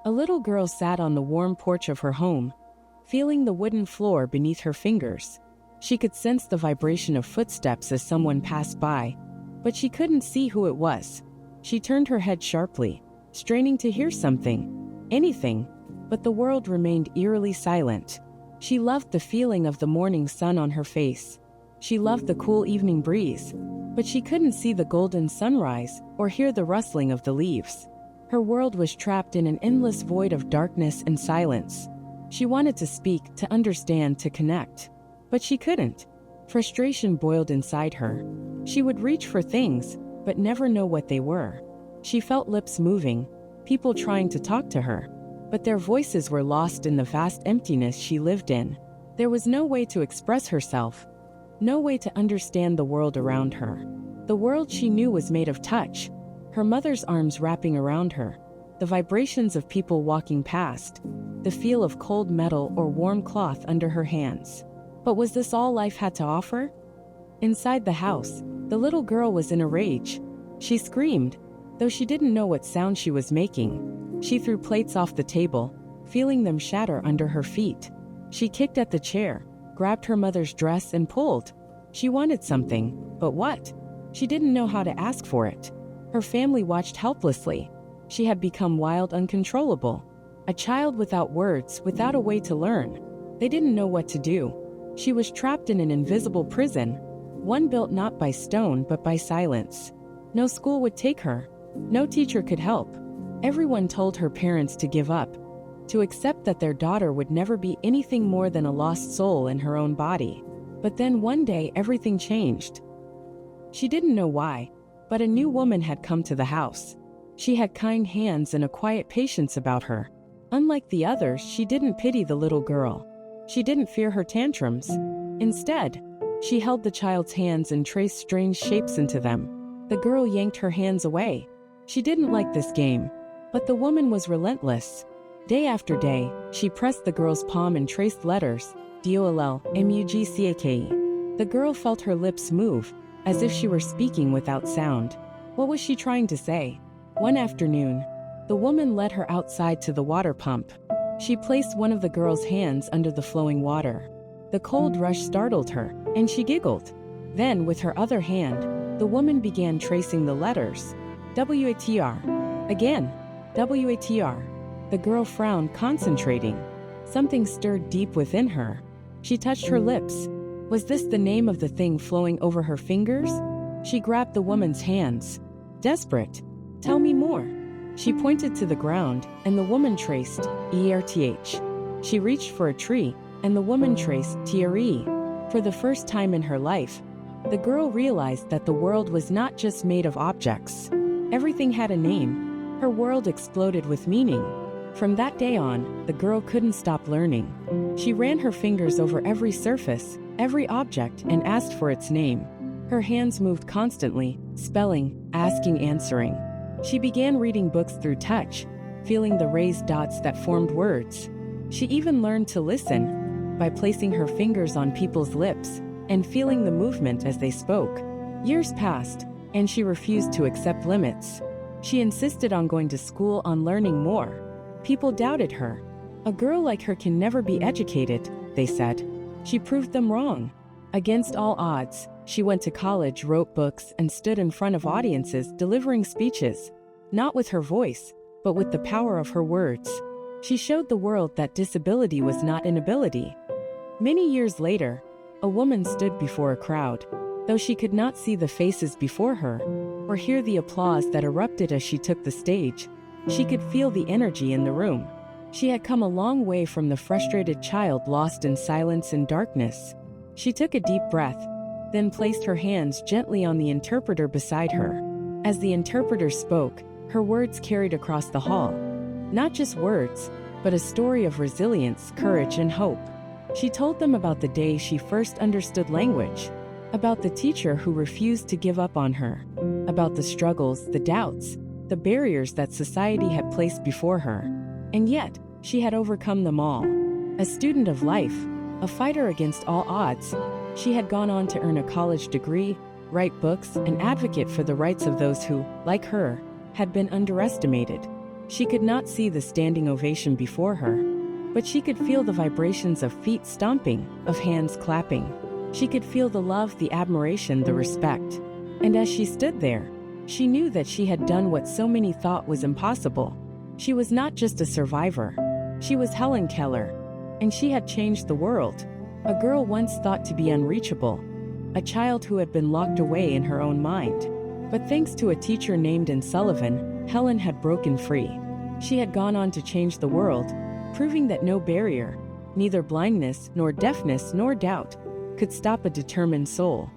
A little girl sat on the warm porch of her home, feeling the wooden floor beneath her fingers. She could sense the vibration of footsteps as someone passed by, but she couldn't see who it was. She turned her head sharply, straining to hear something, anything, but the world remained eerily silent. She loved the feeling of the morning sun on her face. She loved the cool evening breeze, but she couldn't see the golden sunrise or hear the rustling of the leaves. Her world was trapped in an endless void of darkness and silence. She wanted to speak, to understand, to connect, but she couldn't. Frustration boiled inside her. She would reach for things, but never know what they were. She felt lips moving, people trying to talk to her, but their voices were lost in the vast emptiness she lived in. There was no way to express herself, no way to understand the world around her. The world she knew was made of touch, her mother's arms wrapping around her, the vibrations of people walking past, the feel of cold metal or warm cloth under her hands. But was this all life had to offer? Inside the house, the little girl was in a rage. She screamed, though she didn't know what sound she was making. She threw plates off the table, feeling them shatter under her feet. She kicked at the chair, grabbed her mother's dress and pulled. She wanted something, but what? She didn't know how to ask for it. Her family watched helplessly. She had become wild, uncontrollable. A child without words, without a way to learn. They didn't know what to do. She was trapped in an invisible prison, one built not by stone but by silence. No school would take her. No teacher could help. Everyone told her parents to give up, to accept that their daughter would never be anything more than a lost soul in her own body. But then one day everything changed. She didn't know why, but a new woman had come to the house. She had kind hands and a quiet patience about her. Unlike the others, she didn't pity the little girl. She didn't fear her tantrums. Instead, she held the child's hands and traced strange shapes into them. The girl yanked her hands away. She didn't like this game, but the woman was relentless. Day after day, she pressed the girl's palm and traced letters, DOLL, MUGCAKE. The girl felt her lips move, as if she were speaking without sound. What was she trying to say? One afternoon, the woman led her outside to the water pump. She placed one of the girl's hands under the flowing water. The cold rush startled her, and she giggled. Then, with her other hand, the woman began tracing the letters. WATR. Again, WATR. The girl frowned, concentrating. Something stirred deep within her. She touched her lips. Was this the name of the thing flowing over her fingers? She grabbed the woman's hands. Desperate. Tell me more. She pointed to the ground, and the woman traced ERTH. She reached for a tree, and the woman traced TRE. For the first time in her life, the girl realized that the world was not just made of objects. Everything had a name. Her world exploded with meaning. From that day on, the girl couldn't stop learning. She ran her fingers over every surface, every object, and asked for its name. Her hands moved constantly, spelling, asking, answering. She began reading books through touch, feeling the raised dots that formed words. She even learned to listen by placing her fingers on people's lips and feeling the movement as they spoke. Years passed, and she refused to accept limits. She insisted on going to school, on learning more. People doubted her. A girl like her can never be educated, they said. She proved them wrong. Against all odds, she went to college, wrote books, and stood in front of audiences delivering speeches, not with her voice, but with the power of her words. She showed the world that disability was not inability. Many years later, a woman stood before a crowd. Though she could not see the faces before her, or hear the applause that erupted as she took the stage, she could feel the energy in the room. She had come a long way from the frustrated child lost in silence and darkness. She took a deep breath, then placed her hands gently on the interpreter beside her. As the interpreter spoke, her words carried across the hall. Not just words, but a story of resilience, courage, and hope. She told them about the day she first understood language, about the teacher who refused to give up on her, about the struggles, the doubts, the barriers that society had placed before her. And yet, she had overcome them all. A student of life, a fighter against all odds, she had gone on to earn a college degree, write books, and advocate for the rights of those who, like her, had been underestimated. She could not see the standing ovation before her, but she could feel the vibrations of feet stomping, of hands clapping. She could feel the love, the admiration, the respect. And as she stood there, she knew that she had done what so many thought was impossible. She was not just a survivor. She was Helen Keller, and she had changed the world. A girl once thought to be unreachable, a child who had been locked away in her own mind. But thanks to a teacher named Sullivan, Helen had broken free. She had gone on to change the world, proving that no barrier, neither blindness, nor deafness, nor doubt, could stop a determined soul.